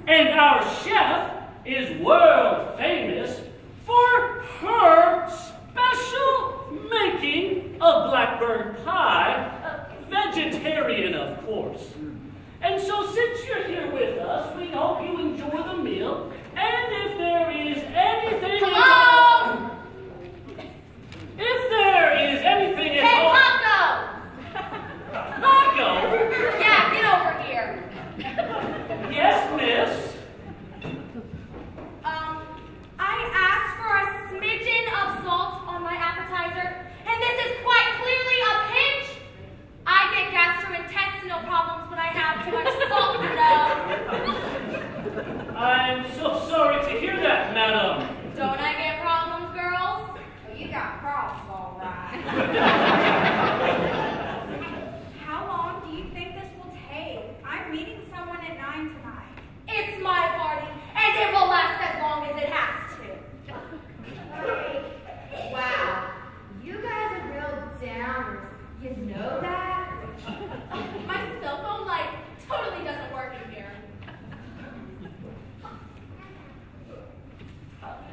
And our chef is world famous for her special making of blackbird pie, vegetarian of course. And so since you're here with us, we hope you enjoy the meal, and if there is anything... Hello? If there is anything at Hey, all... Paco! Paco? Yeah, get over here. Yes, miss? I asked for a smidgen of salt on my appetizer, and this is quite clearly a pinch. I get gastrointestinal problems when I have too much salt, you know. I'm so sorry to hear that, madam. Don't I get problems, girls? Well, you got problems, all right. How long do you think this will take? I'm meeting someone at 9 tonight. It's my party, and it will last as long as it has to. Wow, you guys are real downers. You know that? My cell phone light totally doesn't work in here.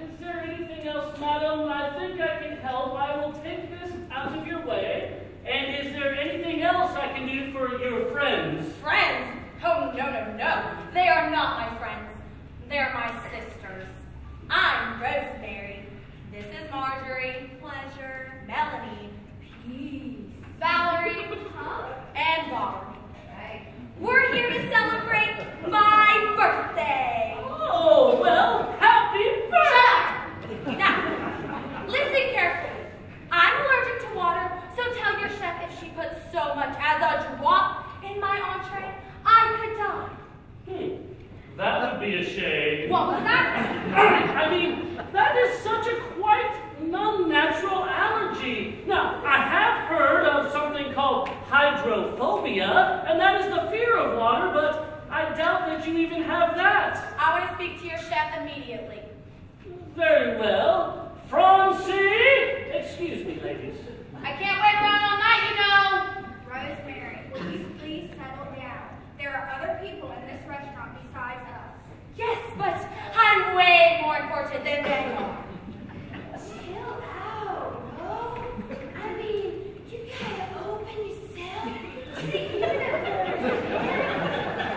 Is there anything else, madam? I think I can help. I will take this out of your way. And is there anything else I can do for your friends? Friends? Oh, no, no, no. They are not my friends. They're my sisters. I'm Rosemary. This is Marjorie. Pleasure. Melanie. Peace. Valerie. And Valerie. We're here to celebrate my birthday. Oh, well, happy birthday! Now, listen carefully. I'm allergic to water, so tell your chef if she puts so much as a drop in my entree, I could die. That would be a shame. What was that? I mean, that is such a quite non-natural allergy. Now, I have heard of something called hydrophobia, and that is the fear of water, but I doubt that you even have that. I want to speak to your chef immediately. Very well. Francie! Excuse me, ladies. I can't wait around all night, you know. Rosemary, please settle down. There are other people in this restaurant besides us. Yes, but I'm way more important than they are. Chill out, bro. I mean, you gotta open yourself to the universe.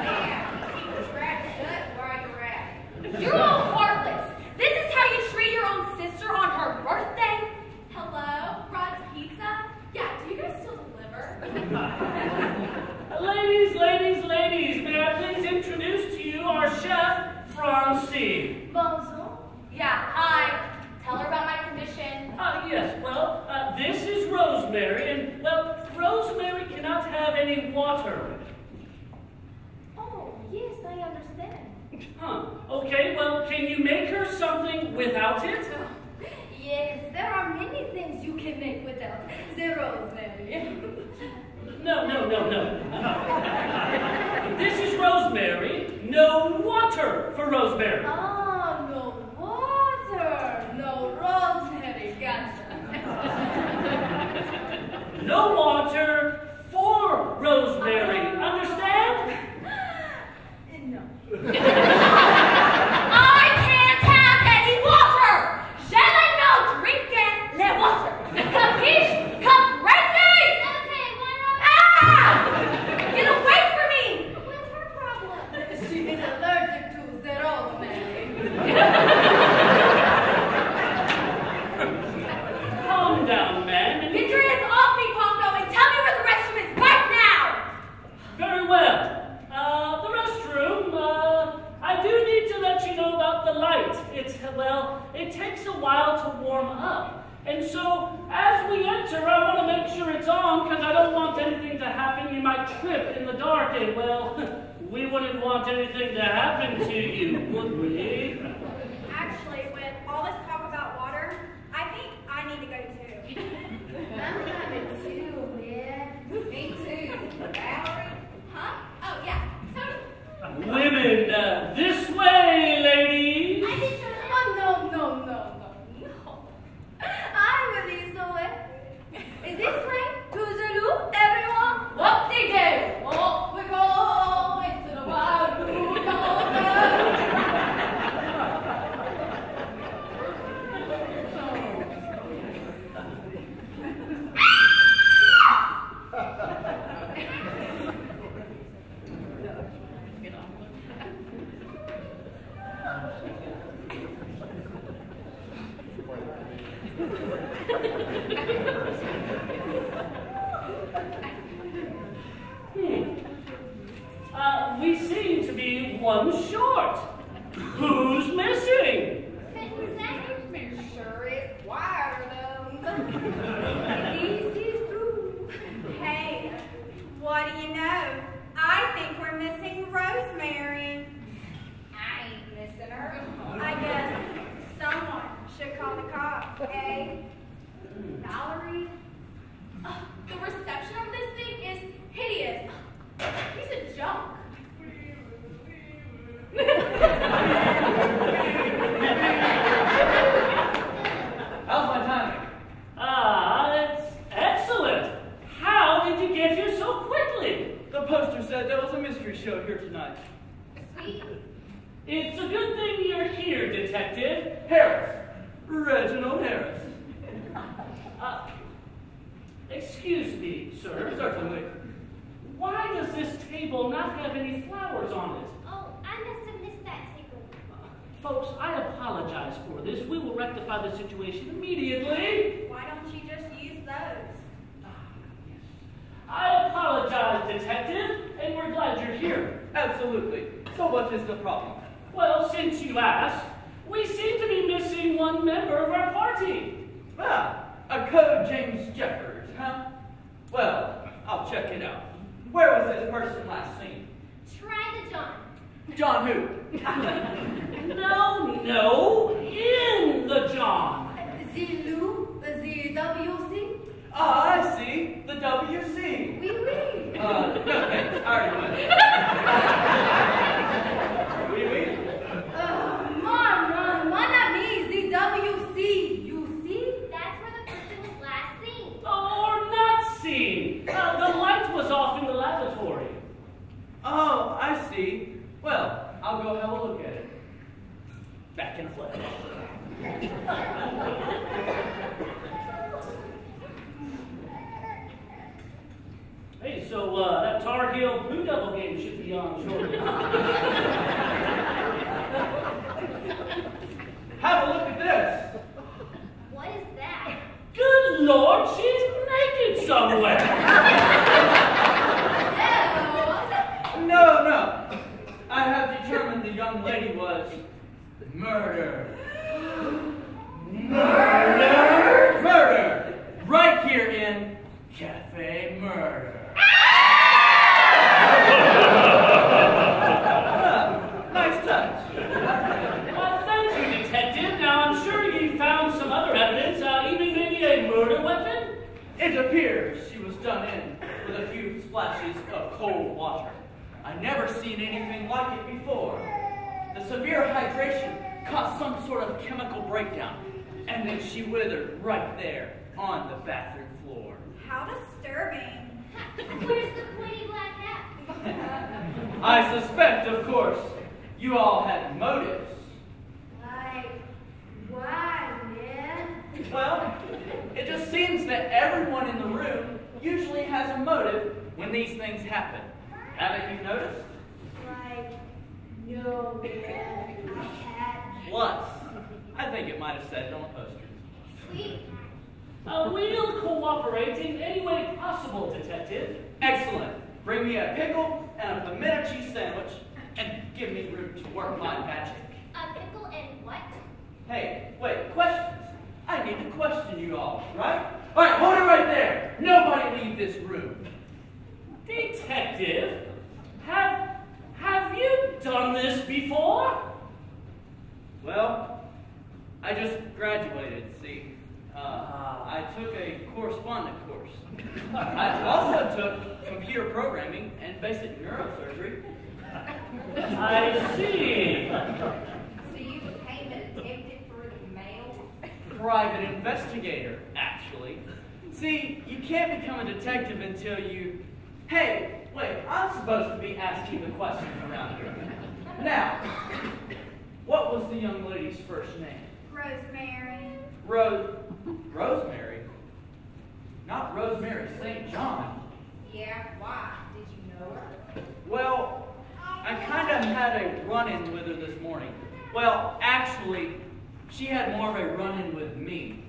Man, keep your trap shut while you're at it. You're all heartless. This is how you treat your own sister on her birthday? Hello, Rod's Pizza? Yeah, do you guys still deliver? Ladies, may I please introduce to you our chef, Francie. Bonjour. Yeah, hi. Tell her about my condition. Yes, well, this is Rosemary, and, well, Rosemary cannot have any water. Oh, yes, I understand. Huh, okay, well, can you make her something without it? Yes, there are many things you can make without the rosemary. No. This is Rosemary. No water for Rosemary. Oh, no water, no rosemary, gotcha. No water for Rosemary. Understand? No. I can't have any water! Je no drinking le water. Capiche? Comprende? Okay, Ah! Get away from me! what's her problem? She is allergic to the rosemary. Calm down, man. Get your hands off me, Pongo, and tell me where the restroom is right now! Very well. The restroom, I do need to let you know about the light. It takes a while to warm up. And so, as we enter, I want to make sure it's on, because I don't want anything to happen. You might trip in the dark, and, well, we wouldn't want anything to happen to you, would we? Actually, with all this talk about water, I think I need to go too. I'm coming too, man. Me too. Valerie? Huh? Oh, yeah, totally. Women, this way, ladies. Oh, no. I will lead the way. Is this way to the loop, everyone? Whoop-de-doo! Oh, we're going to the wild blue yonder. We seem to be one short. Who's missing? Sure is quieter though. This is true. Hey, what do you know? I think we're missing Rosemary. I ain't missing her. I guess someone should call the cops, eh? Valerie? The reception of this thing is hideous. He's a junk. How's my timing? It's excellent. How did you get here so quickly? The poster said there was a mystery show here tonight. Sweet. It's a good thing you're here, Detective. Harris. Reginald Harris. Excuse me, sir. Certainly. Why does this table not have any flowers on it? Oh, I must have missed that table. Folks, I apologize for this. We will rectify the situation immediately. Why don't you just use those? I apologize, Detective, and we're glad you're here. Absolutely. So what is the problem? Well, since you asked, we seem to be missing one member of our party. A code James Jeffers, huh? Well, I'll check it out. Where was this person last seen? Try the John. John who? No, in the John. The Lou, the WC? Ah, I see. The WC. Oui, oui. No thanks. I already went. Oui, oui. Mon ami, the WC. You see? That's where the person was last seen. Or not seen. The light was off in the laboratory. Oh, I see. Well, I'll go have a look at it. Back in a flash. Hey, so that Tar Heel Blue Devil game should be on shortly. Have a look at this. What is that? Good Lord, she's naked somewhere. No. I have determined the young lady was murdered. Murdered! Right here in Cafe Murder. Nice touch. Thank you, Detective. Now, I'm sure you found some other evidence, even maybe a murder weapon? It appears she was done in with a few splashes of cold water. I never seen anything like it before. The severe hydration caused some sort of chemical breakdown, and then she withered right there on the bathroom floor. How disturbing. Where's the pointy black hat? I suspect, of course, you all had motives. Like, why, man? Well, it just seems that everyone in the room usually has a motive when these things happen. Haven't you noticed? Like, no, man. I had. Plus, I think it might have said it on the poster. Sweet. We'll cooperate in any way possible, Detective. Excellent. Bring me a pickle and a pimento cheese sandwich, and give me room to work my magic. A pickle and what? Hey, wait, questions. I need to question you all, right? All right, hold it right there. Nobody leave this room. Detective, have you done this before? Well, I just graduated, see. I took a correspondent course. I also took computer programming and basic neurosurgery. I see. So you became a detective for the mail? Private investigator, actually. See, you can't become a detective until you... Hey, wait, I'm supposed to be asking the questions around here. Now, what was the young lady's first name? Rosemary. Rosemary? Not Rosemary St. John. Yeah, why? Did you know her? Well, I kind of had a run-in with her this morning. Well, actually, she had more of a run-in with me.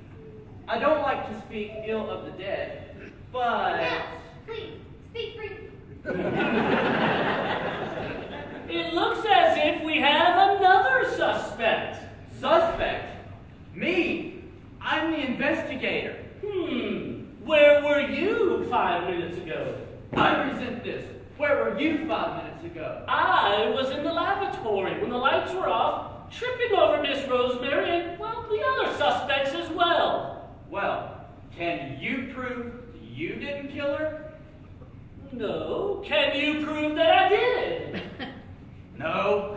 I don't like to speak ill of the dead, but... Yes, please, speak freely. It looks as if we have another suspect. Suspect? Me? I'm the investigator. Where were you 5 minutes ago? I resent this. Where were you 5 minutes ago? I was in the lavatory when the lights were off, tripping over Miss Rosemary and, well, the other suspects as well. Well, can you prove you didn't kill her? No. Can you prove that I did? No.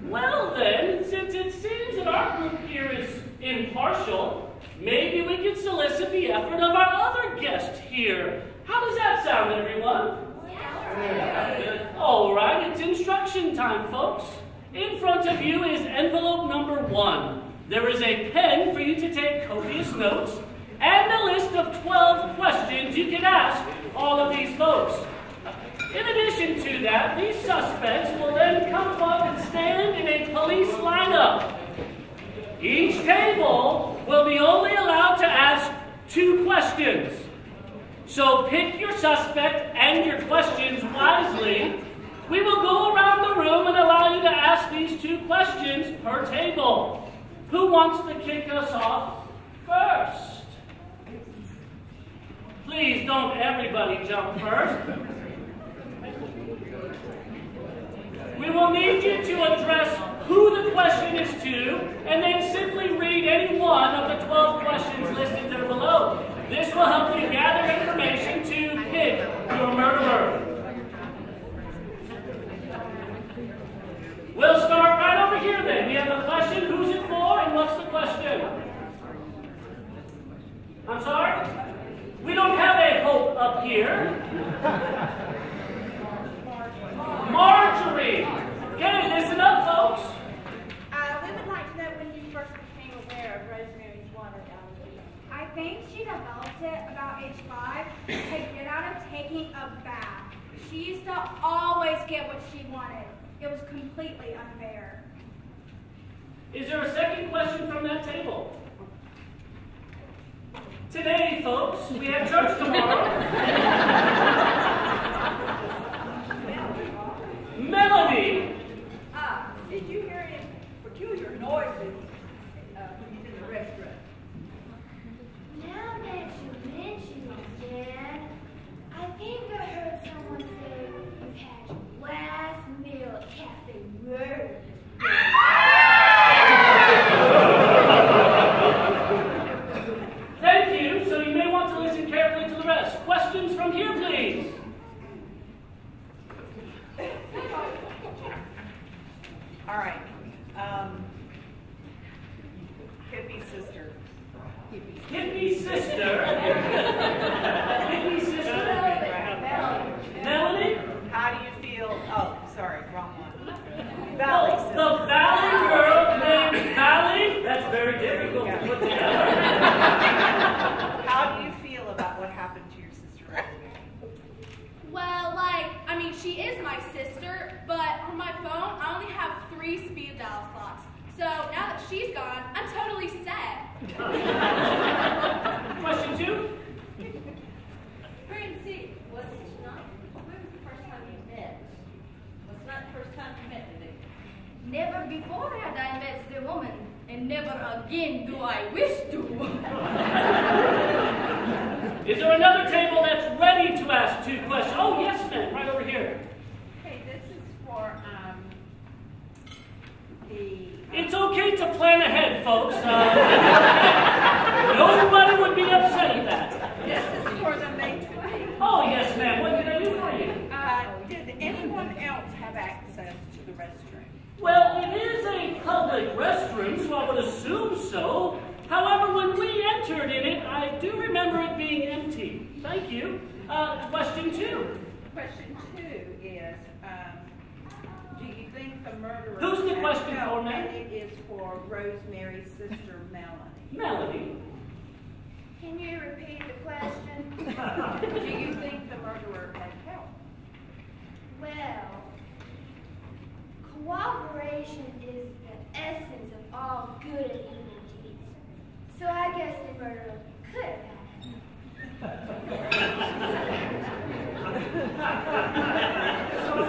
Well then, since it seems that our group here is impartial, maybe we could solicit the effort of our other guest here. How does that sound, everyone? All right, it's instruction time, folks. In front of you is envelope number 1. There is a pen for you to take copious notes, and a list of 12 questions you can ask all of these folks. In addition to that, these suspects will then come up and stand in a police lineup. Each table will be only allowed to ask 2 questions. So pick your suspect and your questions wisely. We will go around the room and allow you to ask these 2 questions per table. Who wants to kick us off first? Please don't everybody jump first. We will need you to address who the question is to, and then simply read any one of the 12 questions listed there below. This will help you gather information to pick your murderer. We'll start right over here then. We have a question. Who's it for, and what's the question? I'm sorry? We don't have a hope up here. Marjorie! Okay, listen up, folks. We would like to know when you first became aware of Rosemary's water allergy. I think she developed it about age 5 to get out of taking a bath. She used to always get what she wanted. It was completely unfair. Is there a second question from that table? Today, folks, we have church tomorrow. Melanie! Did you hear any peculiar noises when you was in the restaurant? Now that you mention it, Dad, I think I heard someone say you've had your last meal at Cafe Word. Thank you, so you may want to listen carefully to the rest. Questions from here, please. All right. Hippie sister. Hippie sister. Hippie sister. Melanie? How do you feel? Oh, sorry, wrong one. Valley Oh, sister. the Valley girl named Valley? That's very difficult to put together. How do you feel about what happened to your sister? Well, she is my sister, but on my phone, I only have 3 speed dial slots. So now that she's gone, I'm totally set. Question 2? Francie, when was the first time you met? Was not the first time you met today? Never before had I met the woman, and never again do I wish to. Is there another table that's ready to ask 2 questions? Oh, yes, ma'am, right over here. Okay, this is for It's okay to plan ahead, folks. Nobody would be upset at that. This is for the matron. Oh, yes, ma'am. What can I do for you? Did anyone else have access to the restroom? Well, it is a public restroom, so I would assume so. However, when we entered in it, I do remember it being empty. Thank you. Question 2. Question 2 is, do you think the murderer... Who's the question for, ma'am? And it is for Rosemary's sister, Melanie. Melanie. Can you repeat the question? Do you think the murderer had help? Well, cooperation is the all good at evil deeds. So I guess the murderer could have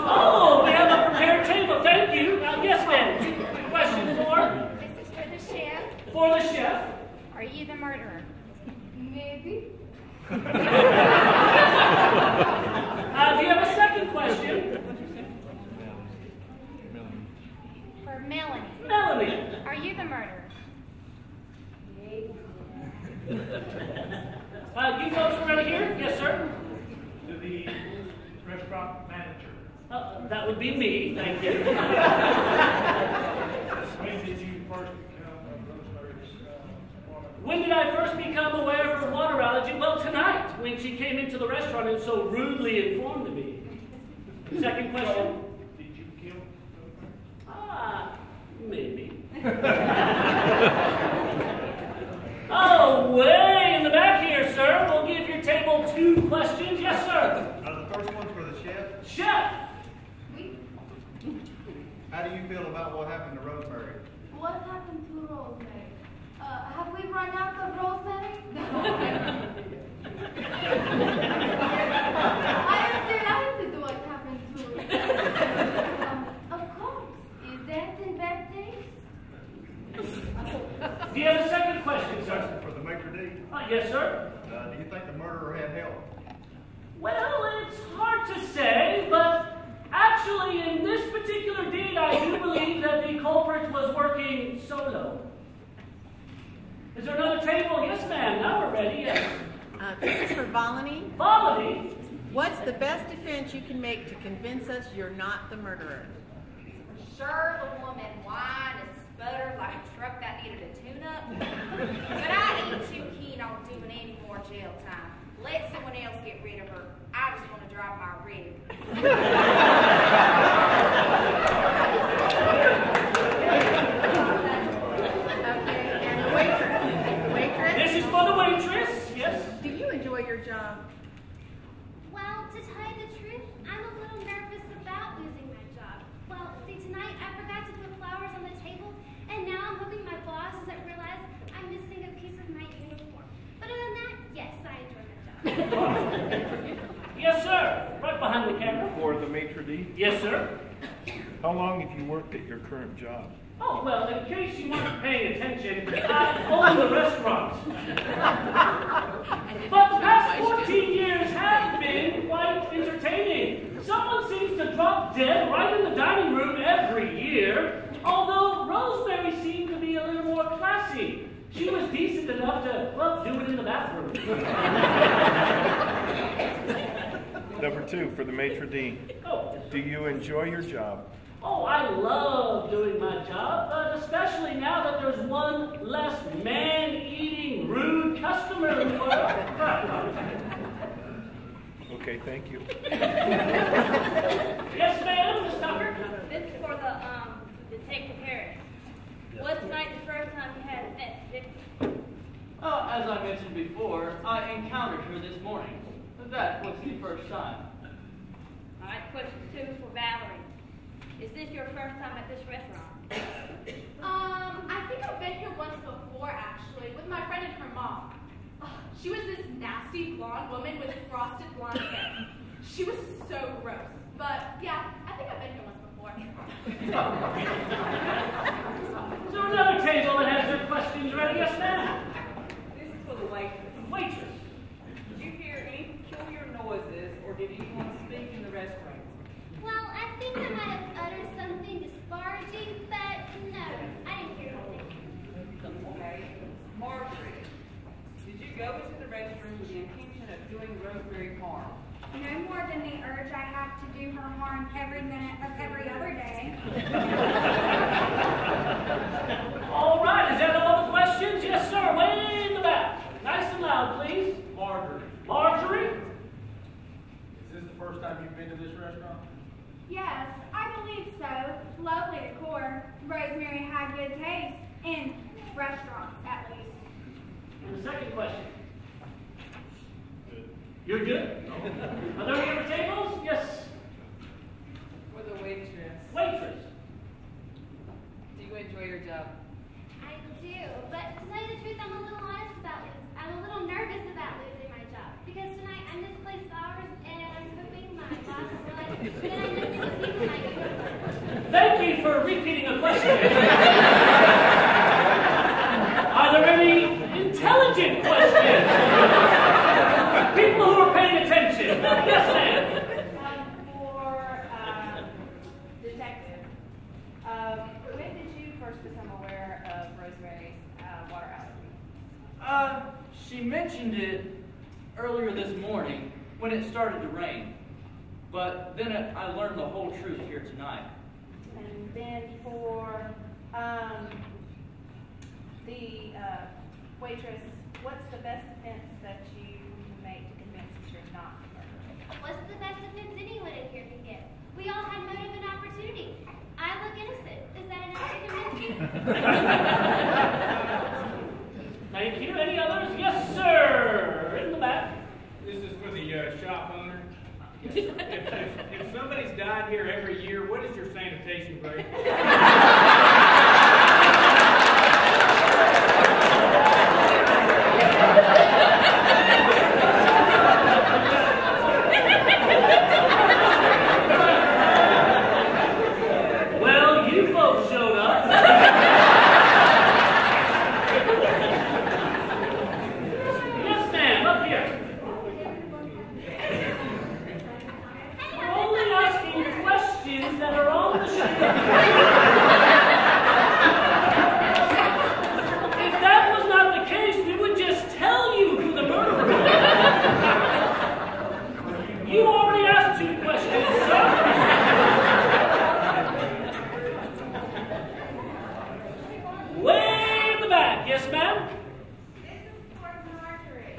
Oh, we have a prepared table. Thank you. Yes, ma'am. Question for? This is for the chef. For the chef. Are you the murderer? Maybe. Do you have a second question? For Melanie. Melanie. Are you the murderer? You folks are ready here? Yes, sir. To the restaurant manager. That would be me. Thank you. When did you first become Rosemary's woman? When did I first become aware of her water allergy? Well, tonight, when she came into the restaurant and so rudely informed me. Second question? Did you kill Rosemary? Maybe. Oh, way in the back here, sir. We'll give your table 2 questions. Yes, sir. The first one's for the chef. Chef. How do you feel about what happened to Rosemary? What happened to Rosemary? Have we run out of Rosemary? I am delighted what happened to her. Of course. Is that in bad taste? Do you have a second question, sir? For the maitre d'. Yes, sir. Do you think the murderer had help? Well, it's hard to say, but actually, in this particular deed, I do believe that the culprit was working solo. Is there another table? Yes, ma'am. Now we're ready. Yes. This is for Volney. Volney? What's the best defense you can make to convince us you're not the murderer? Sure, the woman whined and sputtered like a truck that needed a tune-up. But I ain't too keen on doing any more jail time. Let someone else get rid of her. I just want to drive my rig. Okay, and the waitress. This is for the waitress. Yes. Do you enjoy your job? Well, to tell you the truth, I'm a little nervous about losing my job. Well, see, tonight I forgot to put flowers on the table, and now I'm hoping my boss doesn't realize I'm missing a piece of my uniform. But other than that, yes, I enjoy my job. Yes, sir. Right behind the camera. For the maitre d'? Yes, sir. How long have you worked at your current job? Oh, well, in case you weren't paying attention, I own the restaurant. But the past 14 years have been quite entertaining. Someone seems to drop dead right in the dining room every year, although Rosemary seemed to be a little more classy. She was decent enough to, well, do it in the bathroom. Number 2, for the maitre d'. Oh. Do you enjoy your job? Oh, I love doing my job, but especially now that there's one less man-eating, rude customer in the world. Okay, thank you. Yes, ma'am, Miss Tucker? This is for the Detective Harris. Was tonight the first time you had a victim? As I mentioned before, I encountered her this morning. That was the first time. All right, question 2 is for Valerie. Is this your first time at this restaurant? I think I've been here once before, actually, with my friend and her mom. She was this nasty blonde woman with frosted blonde hair. She was so gross. But yeah, I think I've been here once before. Is there another table that has your questions ready? Yes, ma'am. This is for the waitress. Waitress. Did you hear any peculiar noises, or did anyone speak in the restaurant? Well, I think I might have uttered something disparaging, but no, I didn't hear anything. Okay. Marjorie, did you go into the restroom with the intention of doing Rosemary harm? No more than the urge I have to do her harm every minute of every other day. All right, is that all the questions? Yes, sir. Way in the back. Nice and loud, please. Marjorie. Marjorie? Is this the first time you've been to this restaurant? Yes, I believe so. Lovely decor. Rosemary had good taste. In restaurants, at least. And the second question. You're good? Are there any other tables? Yes. For the waitress, Waitress. do you enjoy your job? do, but to tell you the truth, I'm a little nervous about losing my job because tonight I misplaced flowers and I'm hoping my boss will realize that I'm missing the people I do. Thank you for repeating the question. Are there any intelligent questions? People who are paying attention. Yes, ma'am. For detective, when did you first become aware of Rosemary's water allergy? She mentioned it earlier this morning when it started to rain. But then I learned the whole truth here tonight. And then for the waitress, what's the best defense that you can make to convince us you're not the murderer? What's the best defense anyone in here can give? We all had motive and opportunity. I look innocent. Is that enough to convince you? Thank you. Any others? Yes, sir. In the back. This is for the shop owner. If somebody's died here every year, what is your sanitation rate? Well, you folks showed up. Yes, ma'am, up here. We're only asking questions that are on the sheet. If that was not the case, we would just tell you who the murderer was. You already asked 2 questions, sir. Way in the back. Yes, ma'am? This is for Marjorie.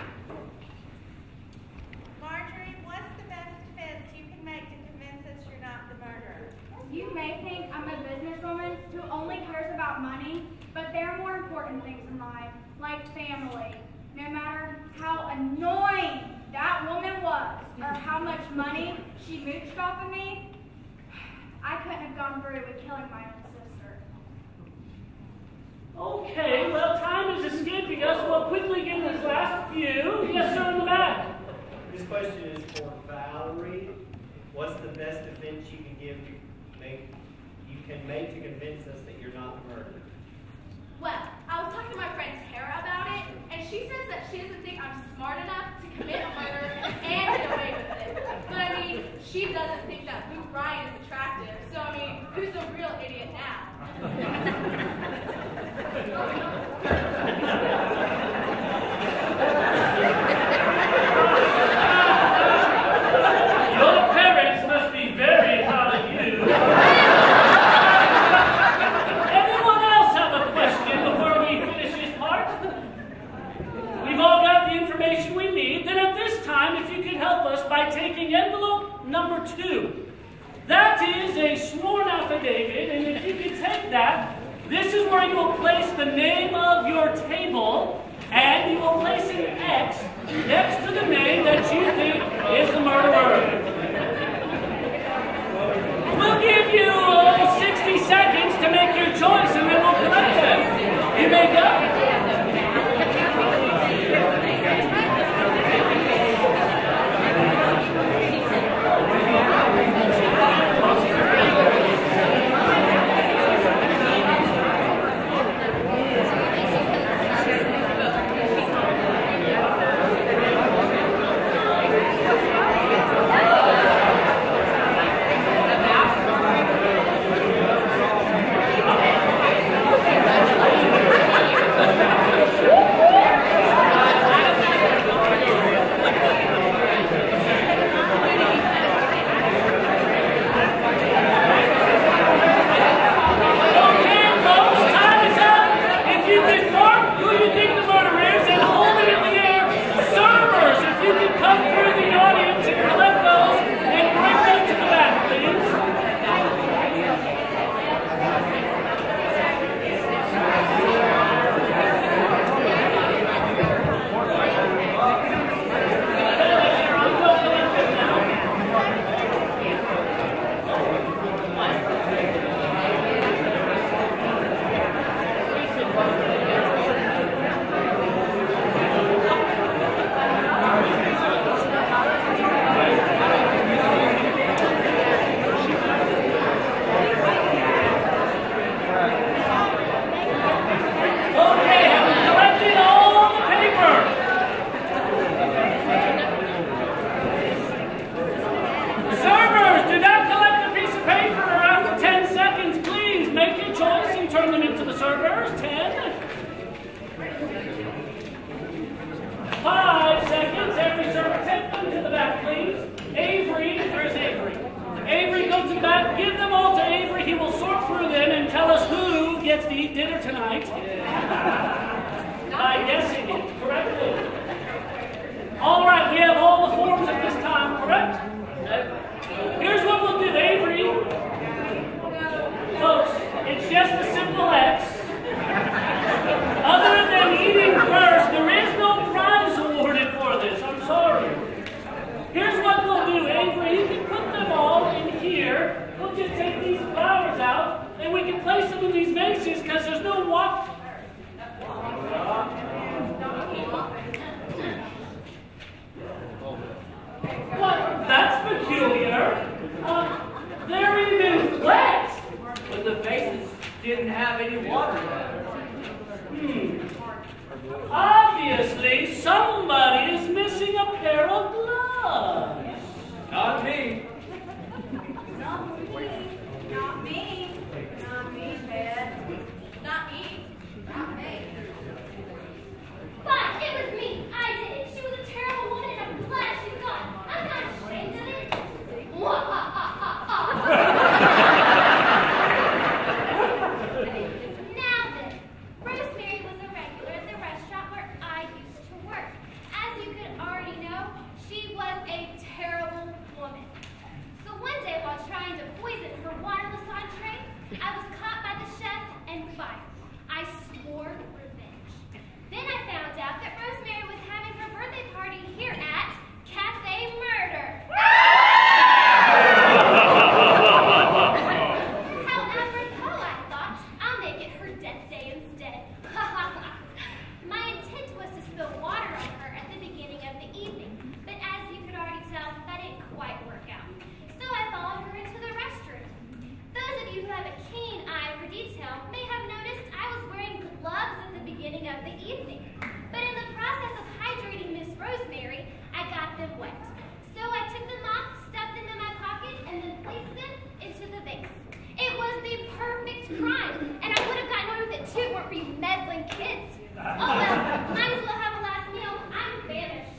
Marjorie, what's the best defense you can make to convince us you're not the murderer? You may think I'm a businesswoman who only cares about money, but there are more important things in life, like family. No matter how annoying that woman was, or how much money she mooched off of me, I couldn't have gone through with killing my own sister. Okay, well, time is escaping us. We'll quickly get these last few. Yes, sir, in the back. This question is for Valerie. What's the best defense you can make to convince us that you're not the murderer? Well, I was talking to my friend Tara about it, and she says that she doesn't think I'm smart enough to commit a murder and get away with it. But I mean, she doesn't think that Luke Ryan is attractive, so I mean, who's the real idiot now? Your parents must be very proud of you. Anyone else have a question before we finish this part? We've all got the information we need. Then at this time, if you could help us by taking envelope number 2. That is a sworn affidavit, and if you could take that, this is where you will place the name of your table, and you will place an X next to the name that you think is the murderer. We'll give you 60 seconds to make your choice, and then we'll collect them. You may go. turn them into the servers. 10. 5 seconds. Every server, take them to the back, please. Avery, where's Avery? Avery, go to the back. Give them all to Avery. He will sort through them and tell us who gets to eat dinner tonight. By guessing it correctly. All right, we have all the forms at this time, correct? Here's what we'll do, Avery. Folks, it's just a simple X. Other than eating first, there is no prize awarded for this. I'm sorry. Here's what we'll do, Avery. You can put them all in here. We'll just take these flowers out, and we can place them in these vases because there's no water. What? That's peculiar. They're even wet. But the vases didn't have any water in them. Obviously, somebody is missing a pair of gloves. Not me. Not me. Not me. Not me, Beth. Not me. Not me. But it was me. I did it. She was a terrible woman and I'm glad she's gone. I'm not ashamed of it. Now then, Rosemary was a regular at the restaurant where I used to work. As you could already know, she was a terrible woman. So one day while trying to poison her waterless entree, I was caught by the chef and fired. I swore revenge. Then I found out that Rosemary was having her birthday party here at Cafe Murder. How apropos, I thought. I'll make it her death day instead. My intent was to spill water on her at the beginning of the evening, but as you could already tell, that didn't quite work out. So I followed her into the restroom. Those of you who have a keen eye for detail may have noticed I was wearing gloves at the beginning of the evening. But in the process of hydrating Miss Rosemary, I got them wet. So I took them off, stuffed them in my pocket, and then placed them into the vase. It was the perfect crime, and I would have gotten away with it too weren't for you meddling kids. Oh well, might as well have a last meal. I'm famished.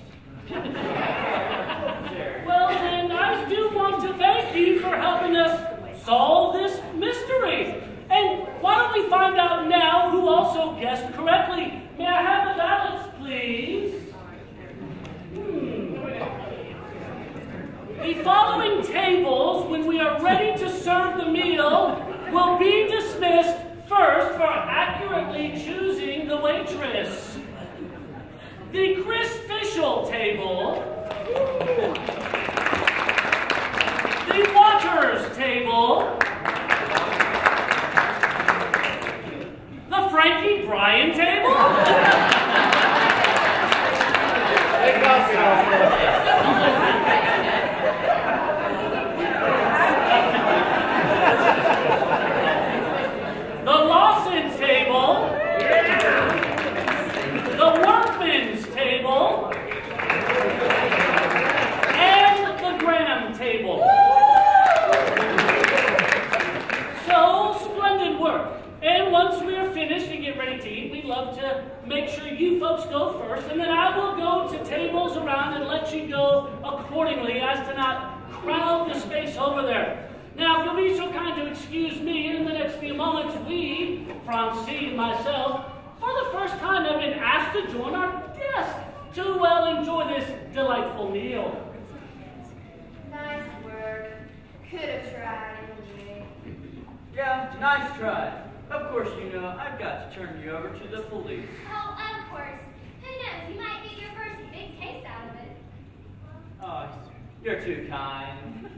Well, then, I do want to thank you for helping us solve this mystery. And why don't we find out now who also guessed correctly? May I have the ballots, please? The following tables, when we are ready to serve the meal, will be dismissed first for accurately choosing the waitress. The Chris Fischel table, the Waters table, the Frankie Bryan table, the Lawson table, the Workman's table, and the Graham table. So, splendid work. And once we are finished and get ready to eat, we'd love to make sure you folks go first, and then I will go to tables around and let you go accordingly as to not crowd the space over there. Now, if you'll be so kind to excuse me, in the next few moments, we, Francie and myself, for the first time have been asked to join our desk to, well, enjoy this delightful meal. Nice work. Could have tried anyway. Yeah, nice try. Of course, you know, I've got to turn you over to the police. Oh, of course. Who knows? You might get your first big case out of it. Oh, you're too kind.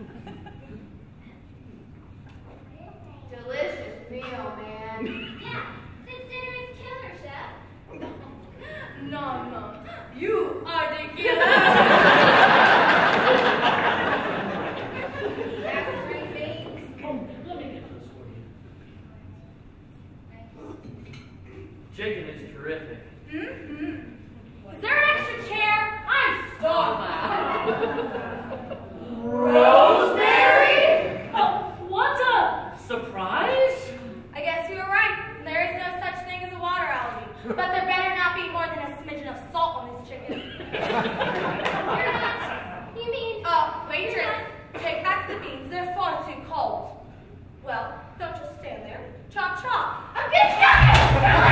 Delicious meal, man. Yeah, this dinner is killer, Chef. No, you are the killer. That's 3 things. Oh, let me get this for you. Chicken is terrific. Is there an extra chair? I'm starving. Rosemary? Oh, what a surprise! I guess you were right. But there better not be more than a smidgen of salt on this chicken. You're not. You mean? Waitress, take back the beans. They're far too cold. Well, don't just stand there. Chop, chop. I'm good.